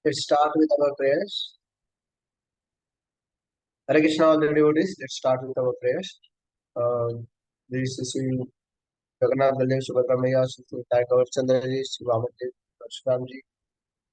Let's start with our prayers. Hare Krishna, all the devotees. Let's start with our prayers. This is Sri Jagannath Baldev Subhadra Maya, Sri Sai Gaur Chandra Ji, Sri Vamandev, Parshuram Ji,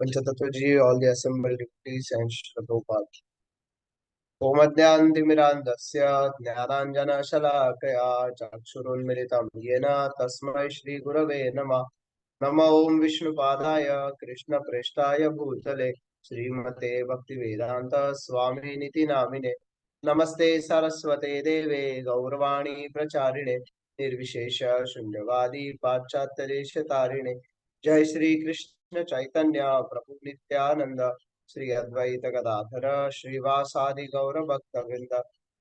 Panchatattva Ji, all the assembled devotees and Shri Prabhupada. ओमज्ञान्तिमिरान्धस्य ज्ञानाञ्जनशलाकया चक्षुरुन्मिलितं येन तस्मै श्रीगुरवे नमः। नमो ओं विष्णुपादाय कृष्णप्रेष्ठाय भूतले श्रीमते भक्तिवेदान्त स्वामिनिति नामिने। नमस्ते सरस्वते देवे गौरवाणी प्रचारिणे निर्विशेष शून्यवादी पाश्चात्यदेशतारिणे। जय श्री कृष्ण चैतन्य प्रभु नित्यानंद श्री अद्वैत गदाधर श्रीवासादि गौर भक्तवृंद।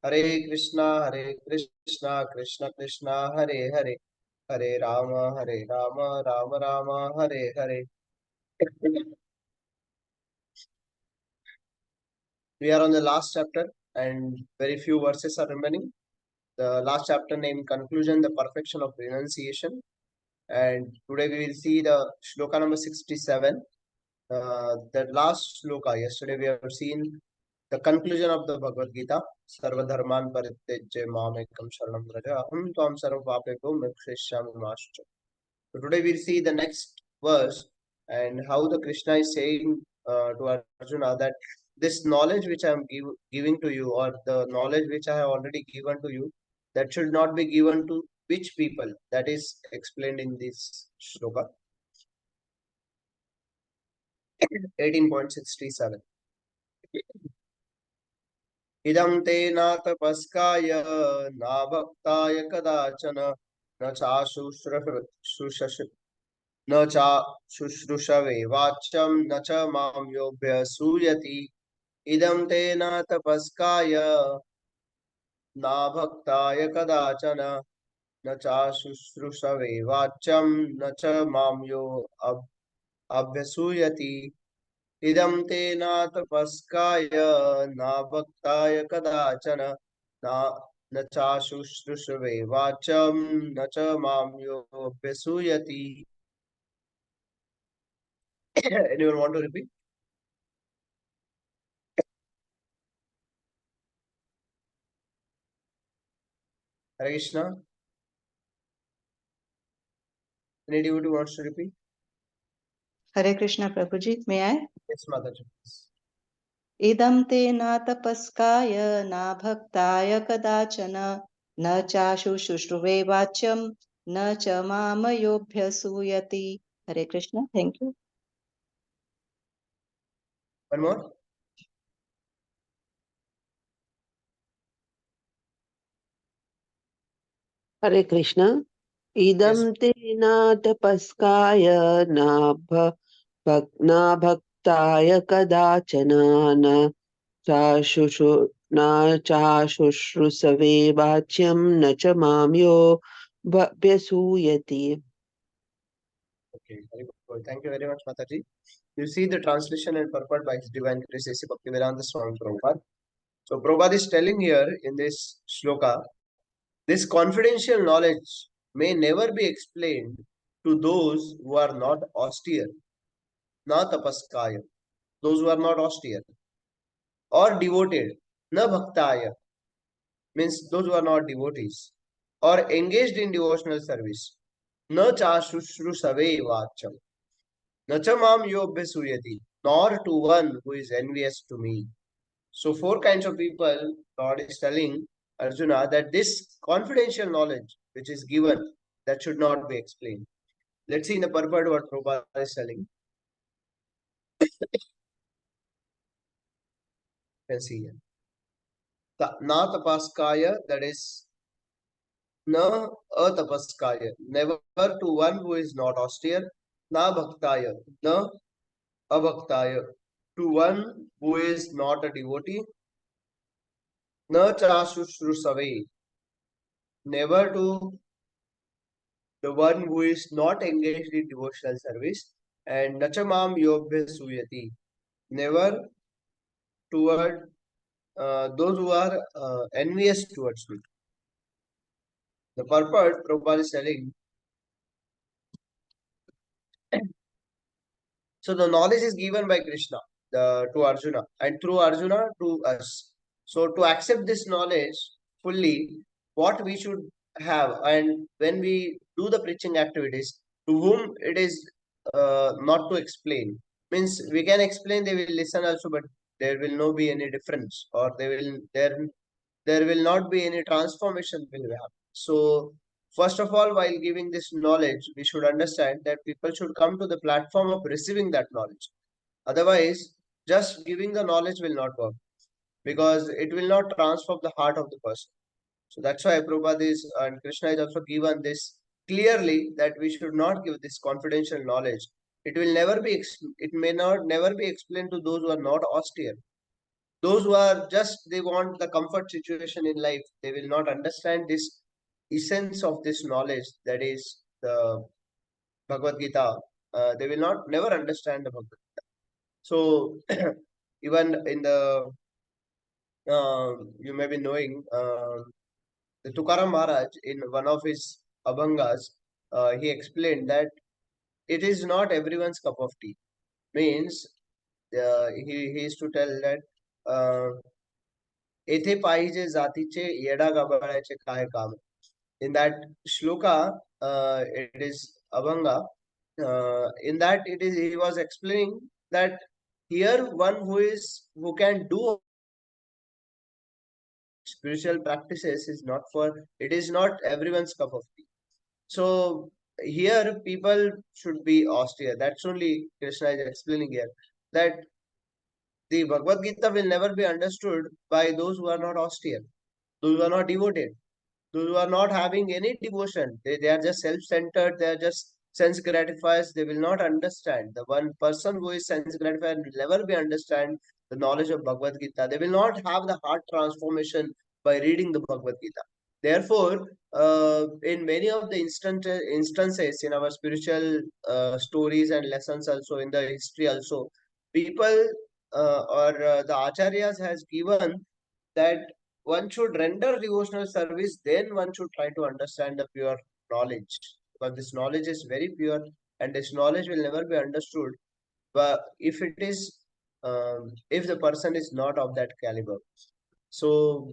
हरे कृष्णा कृष्ण कृष्णा हरे हरे, हरे Ram Ram Ram Hare Hare. We are on the last chapter and very few verses are remaining. The last chapter named Conclusion, the Perfection of Renunciation. And today we will see the shloka number 67. The last shloka, yesterday we have seen the conclusion of the Bhagavad Gita. Sarva dharman parityajya mamekam sharanam vraja aham tvam sarva papebhyo mokshishyami ma shuncha. So today we'll see the next verse and how the Krishna is saying to Arjuna that this knowledge which I am giving to you, or the knowledge which I have already given to you, that should not be given to which people. That is explained in this shloka 18.67. Idam te na tapaskaya na bhaktaya kadachana na chashu न चा शुश्रूषवे वाच्यं न च मां योऽभ्यसूयति। इदं ते न तपस्काय न भक्ताय कदाचन न चा शुश्रूषवे वाच्यं न च मां यो अभ्यसूयति। इदं ते न तपस्काय न भक्ताय कदाचन न चा शुश्रूषवे वाच्यं न च मां यो अभ्यसूयति। Anyone want to repeat? Hare Krishna. Any devotee wants to repeat? Hare Krishna, Prabhuji, may I? Yes, Mataji. Idam te na tapaskaya na bhaktaya kadachana na chashu shushruve vachyam na cha mamayobhyasuyati. Hare Krishna, thank you. One more. Hare Krishna. Idam te na tapaskaya na bhaktaya kadachana na chashushrusave vachyam na cha mamyo bhavyasuyati. Okay, very good. Thank you very much, Mataji. You see the translation and purport by His Divine Grace A.C. Bhaktivedanta Swami Prabhupada. So Prabhupada is telling here in this shloka, this confidential knowledge may never be explained to those who are not austere, na tapaskaya, those who are not austere, or devoted, na bhaktaya, means those who are not devotees, or engaged in devotional service, na cha shushrusave vacham, na cha mam yobhyasuyati, nor to one who is envious to me. So, four kinds of people, God is telling Arjuna that this confidential knowledge which is given, that should not be explained. Let's see in the purport what Prabhupada is telling. You can see here. Na tapaskaya, that is na atapaskaya, never to one who is not austere. Na bhaktaya, na abhaktaya, to one who is not a devotee. Na chashushrusave, never to the one who is not engaged in devotional service. And nachamam yobhya suyati, never toward those who are envious towards me. The purport Prabhupada is telling. So the knowledge is given by Krishna. to Arjuna, and through Arjuna to us. So to accept this knowledge fully, what we should have, and when we do the preaching activities, to whom it is not to explain, means we can explain, they will listen also, but there will not be any difference, or there will not be any transformation will happen. So first of all, while giving this knowledge, we should understand that people should come to the platform of receiving that knowledge. Otherwise, just giving the knowledge will not work, because it will not transform the heart of the person. So that's why Prabhupada is, and Krishna is also given this clearly, that we should not give this confidential knowledge. It will never be, it may not never be explained to those who are not austere. Those who are just, they want the comfort situation in life, they will not understand this essence of this knowledge, that is the Bhagavad Gita. They will not never understand the Bhagavad Gita. So even in the you may be knowing, the Tukaram Maharaj, in one of his Abhangas, he explained that it is not everyone's cup of tea. Means he used to tell that येथे पाहिजे जातीचे येडा गबाळाचे काय काम. In that shloka, it is Abhanga. In that it is, he was explaining that here one who can do spiritual practices is not for, it is not everyone's cup of tea. So here people should be austere. That's only Krishna is explaining here, that the Bhagavad Gita will never be understood by those who are not austere, those who are not devoted, those who are not having any devotion. They are just self-centered, they are just sense gratifiers. They will not understand. The one person who is sense gratifier will never be understand the knowledge of Bhagavad Gita. They will not have the heart transformation by reading the Bhagavad Gita. Therefore, in many of the instances in our spiritual stories and lessons, also in the history, also people or the acharyas has given that one should render devotional service, then one should try to understand the pure knowledge. Because this knowledge is very pure, and this knowledge will never be understood. But if it is, if the person is not of that caliber, so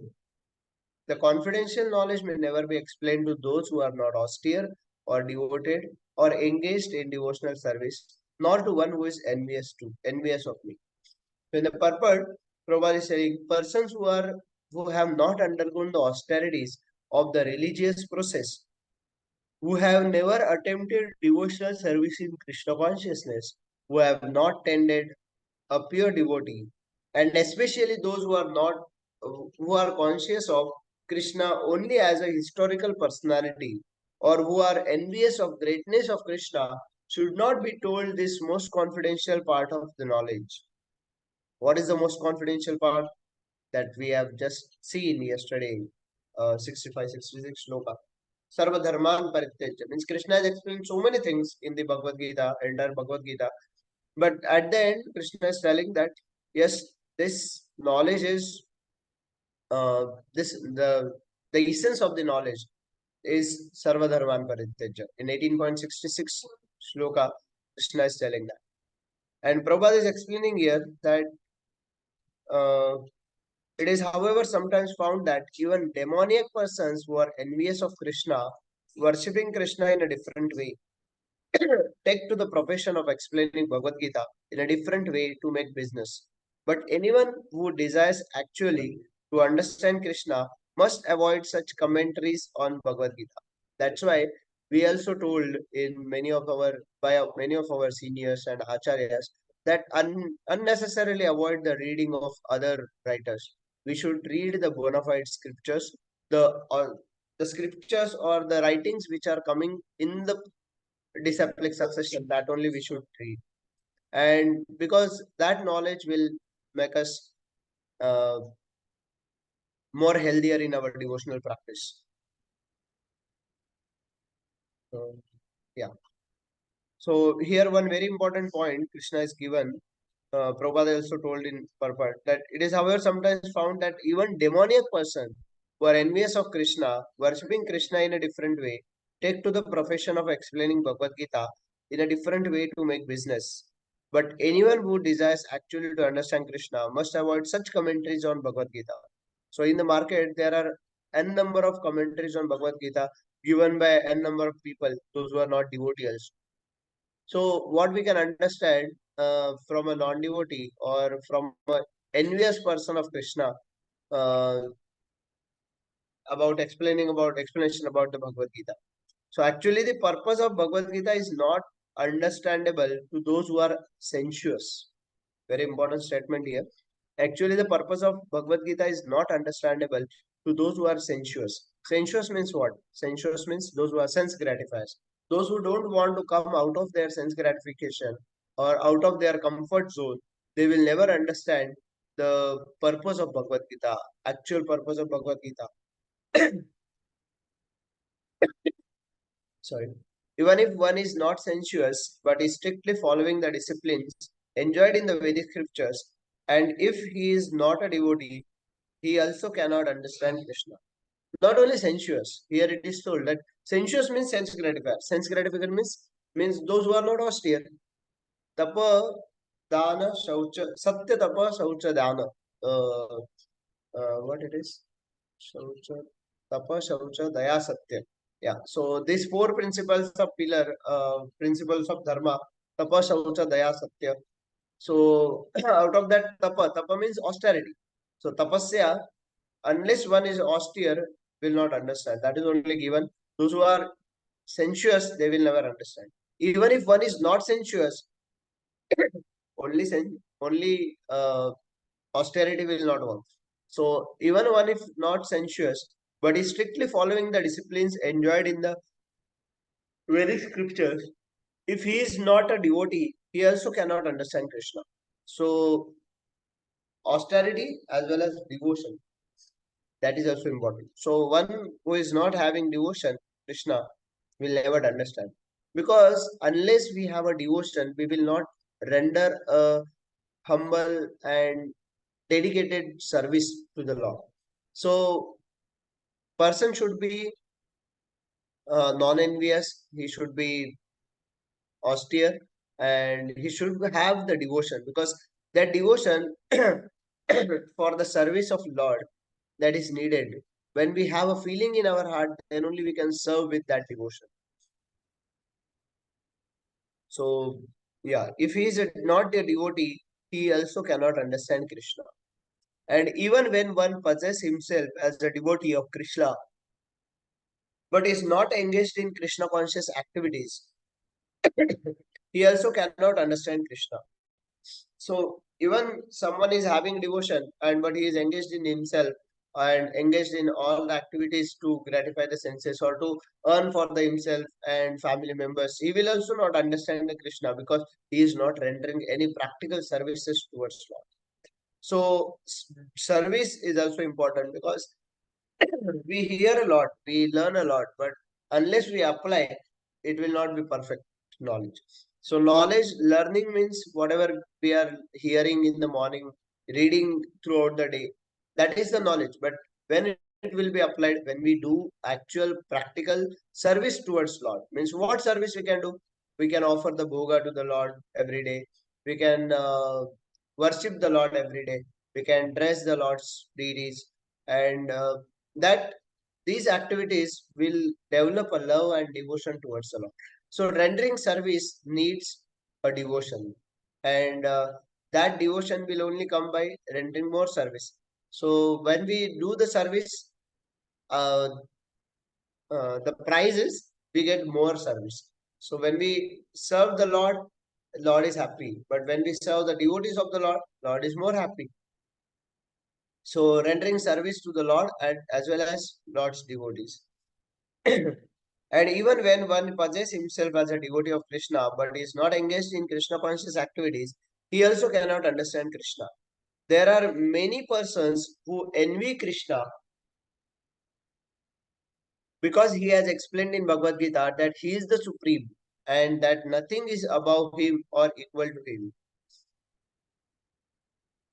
the confidential knowledge may never be explained to those who are not austere or devoted or engaged in devotional service, nor to one who is envious of me. So in the purport, Prabhupada is saying persons who have not undergone the austerities of the religious process, who have never attempted devotional service in Krishna consciousness, who have not tended a pure devotee, and especially those who are not, who are conscious of Krishna only as a historical personality, or who are envious of greatness of Krishna, should not be told this most confidential part of the knowledge. What is the most confidential part? That we have just seen yesterday, 65, 66 shloka. Sarva dharman parityajya. Means Krishna has explained so many things in the Bhagavad Gita, entire Bhagavad Gita. But at the end, Krishna is telling that, yes, this knowledge is, this the essence of the knowledge is Sarva dharman parityajya. In 18.66 shloka, Krishna is telling that. And Prabhupada is explaining here that uh, it is, however, sometimes found that even demoniac persons who are envious of Krishna, worshipping Krishna in a different way, take to the profession of explaining Bhagavad Gita in a different way to make business. But anyone who desires actually to understand Krishna must avoid such commentaries on Bhagavad Gita. That's why we also told in many of our, by many of our seniors and acharyas, that unnecessarily avoid the reading of other writers. We should read the bona fide scriptures, the scriptures or the writings which are coming in the disciplic succession, that only we should read. And because that knowledge will make us uh, more healthier in our devotional practice. So, yeah. So here one very important point Krishna is given. Prabhupada also told in purport that it is, however, sometimes found that even demoniac person who are envious of Krishna, worshipping Krishna in a different way, take to the profession of explaining Bhagavad Gita in a different way to make business. But anyone who desires actually to understand Krishna must avoid such commentaries on Bhagavad Gita. So in the market, there are n number of commentaries on Bhagavad Gita given by n number of people, those who are not devotees. So what we can understand from a non-devotee or from a envious person of Krishna uh, about explanation about the Bhagavad Gita. So actually, the purpose of Bhagavad Gita is not understandable to those who are sensuous. Very important statement here. Actually, the purpose of Bhagavad Gita is not understandable to those who are sensuous. Sensuous means what? Sensuous means those who are sense gratifiers. Those who don't want to come out of their sense gratification or out of their comfort zone, they will never understand the purpose of Bhagavad Gita, actual purpose of Bhagavad Gita. Sorry. Even if one is not sensuous but is strictly following the disciplines enjoyed in the Vedic scriptures, and if he is not a devotee, he also cannot understand Krishna. Not only sensuous, here it is told that sensuous means sense gratifier. Sense gratifier means those who are not austere. Tapa, dana, shaucha, satya tapa, shaucha, dana. Uh, what it is? Shaucha, tapa, shaucha, daya, satya. Yeah. So these four principles of principles of dharma, tapa, shaucha, daya, satya. So out of that tapa means austerity. So tapasya, unless one is austere, will not understand. That is only given. Those who are sensuous, they will never understand. Even if one is not sensuous, only austerity will not work. So even one if not sensuous, but is strictly following the disciplines enjoyed in the Vedic scriptures, if he is not a devotee, he also cannot understand Krishna. So austerity as well as devotion, that is also important. So one who is not having devotion, Krishna, will never understand. Because unless we have a devotion, we will not render a humble and dedicated service to the Lord. So person should be non-envious, he should be austere, and he should have the devotion, because that devotion for the service of Lord, that is needed. When we have a feeling in our heart, then only we can serve with that devotion. So yeah, if he is not a devotee, he also cannot understand Krishna. And even when one possesses himself as a devotee of Krishna, but is not engaged in Krishna conscious activities, he also cannot understand Krishna. So even someone is having devotion and but he is engaged in himself and engaged in all the activities to gratify the senses or to earn for the himself and family members, he will also not understand the Krishna, because he is not rendering any practical services towards Lord. So service is also important, because we hear a lot, we learn a lot, but unless we apply, it will not be perfect knowledge. So knowledge, learning means whatever we are hearing in the morning, reading throughout the day, that is the knowledge. But when it will be applied, when we do actual practical service towards Lord, means what service we can do? We can offer the bhoga to the Lord every day. We can worship the Lord every day. We can dress the Lord's deities, and that these activities will develop a love and devotion towards the Lord. So rendering service needs a devotion, and that devotion will only come by rendering more service. So when we do the service, uh, the prize is we get more service. So when we serve the Lord, Lord is happy. But when we serve the devotees of the Lord, Lord is more happy. So rendering service to the Lord and as well as Lord's devotees. And even when one possesses himself as a devotee of Krishna but is not engaged in Krishna conscious activities, he also cannot understand Krishna. There are many persons who envy Krishna because he has explained in Bhagavad Gita that he is the supreme and that nothing is above him or equal to him.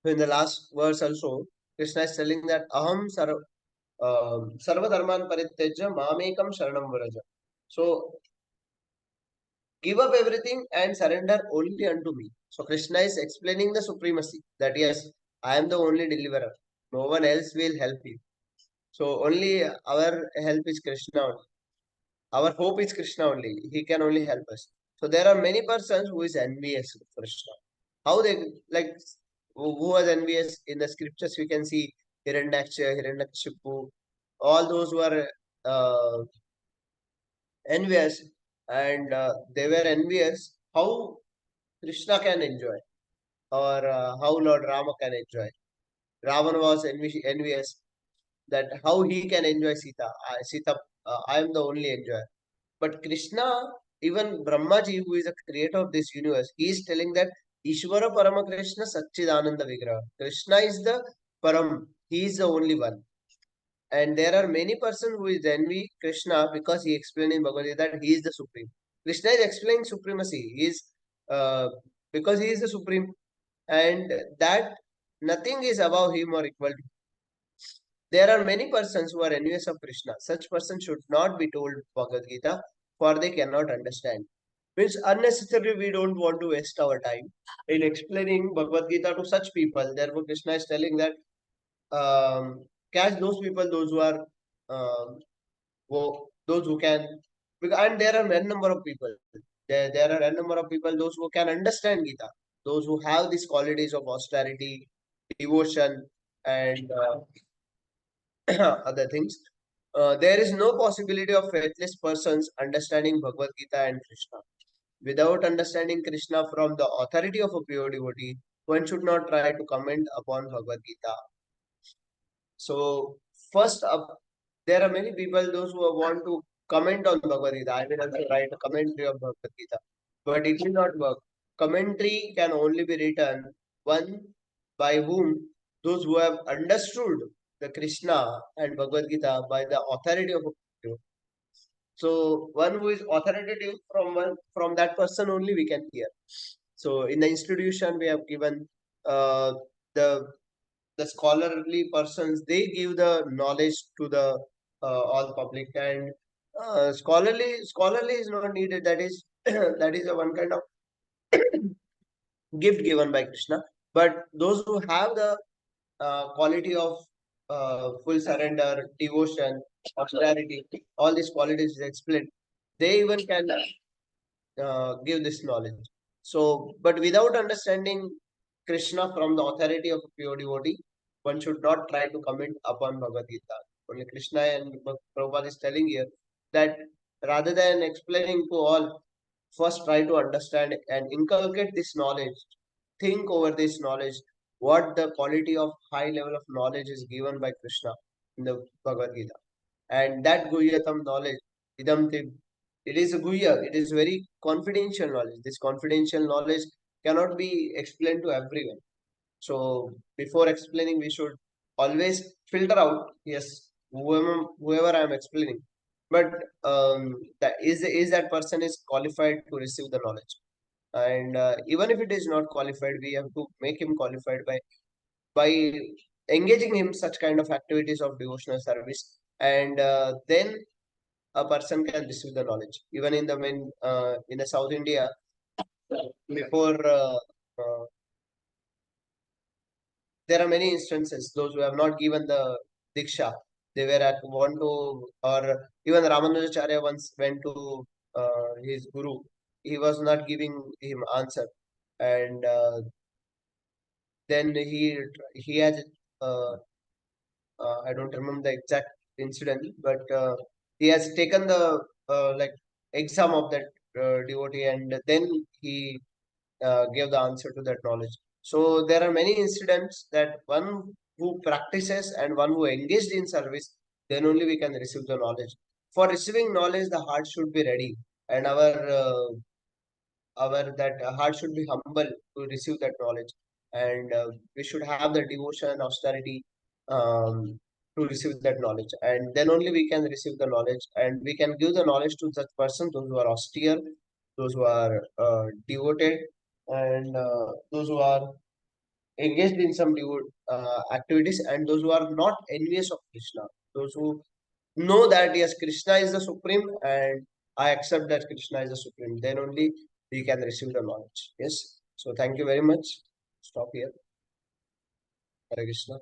So in the last verse also, Krishna is telling that Aham Sarva, Dharman Parityajya Mamekam Sharanam Vraja. So give up everything and surrender only unto me. So Krishna is explaining the supremacy that yes, I am the only deliverer. No one else will help you. So only our help is Krishna only. Our hope is Krishna only. He can only help us. So there are many persons who is envious of Krishna. How they like who was envious in the scriptures? We can see Hiranyaksha, Hiranyakashipu, all those who are uh, envious, and they were envious how Krishna can enjoy, or how Lord Rama can enjoy. Ravan was envious that how he can enjoy Sita. Sita, I am the only enjoyer. But Krishna, even Brahmaji, who is the creator of this universe, he is telling that Ishvara Parama Krishna Satchidananda Vigraha. Krishna is the Param. He is the only one. And there are many persons who is envy Krishna because he explained in Bhagavad Gita that he is the supreme. Krishna is explaining supremacy. He is uh, because he is the supreme, and that nothing is above him or equal to him. There are many persons who are envious of Krishna. Such persons should not be told Bhagavad Gita, for they cannot understand. Means unnecessarily we don't want to waste our time in explaining Bhagavad Gita to such people. Therefore, Krishna is telling that catch those people, those who are those who can, and there are n number of people. There are n number of people, those who can understand Gita, those who have these qualities of austerity, devotion, and other things. There is no possibility of faithless persons understanding Bhagavad Gita and Krishna. Without understanding Krishna from the authority of a pure devotee, one should not try to comment upon Bhagavad Gita. So, first up, there are many people, those who want to comment on Bhagavad Gita. I will also write a commentary of Bhagavad Gita, but it will not work. Commentary can only be written one by whom those who have understood the Krishna and Bhagavad Gita by the authority of a Guru. So one who is authoritative from that person only we can hear. So in the institution we have given uh, the the scholarly persons, they give the knowledge to the all public, and scholarly is not needed. That is that is a one kind of gift given by Krishna. But those who have the quality of full surrender, devotion, austerity, all these qualities is explained, they even can give this knowledge. So, but without understanding Krishna from the authority of a pure devotee, one should not try to comment upon Bhagavad Gita. Only Krishna and Prabhupada is telling here that rather than explaining to all, first try to understand and inculcate this knowledge. Think over this knowledge, what the quality of high level of knowledge is given by Krishna in the Bhagavad Gita. And that Guhyatam knowledge, Idam Tib, it is a Guhya, it is very confidential knowledge. This confidential knowledge cannot be explained to everyone. So before explaining, we should always filter out, yes, whoever I am explaining. But that is that person is qualified to receive the knowledge. And even if it is not qualified, we have to make him qualified by engaging him such kind of activities of devotional service, and then a person can receive the knowledge. Even in the in the South India, before there are many instances, those who have not given the diksha, they were at want to, or even Ramanujacharya once went to his guru, he was not giving him answer, and then he has uh, I don't remember the exact incident, but he has taken the like exam of that devotee, and then he gave the answer to that knowledge. So there are many incidents that one who practices and one who engaged in service, then only we can receive the knowledge. For receiving knowledge, the heart should be ready, and our that heart should be humble to receive that knowledge, and we should have the devotion, austerity, to receive that knowledge, and then only we can receive the knowledge, and we can give the knowledge to such person, those who are austere, those who are devoted, and those who are engaged in some activities, and those who are not envious of Krishna, those who know that yes, Krishna is the supreme, and I accept that Krishna is the supreme, then only we can receive the knowledge. Yes. So thank you very much. Stop here. Hare Krishna.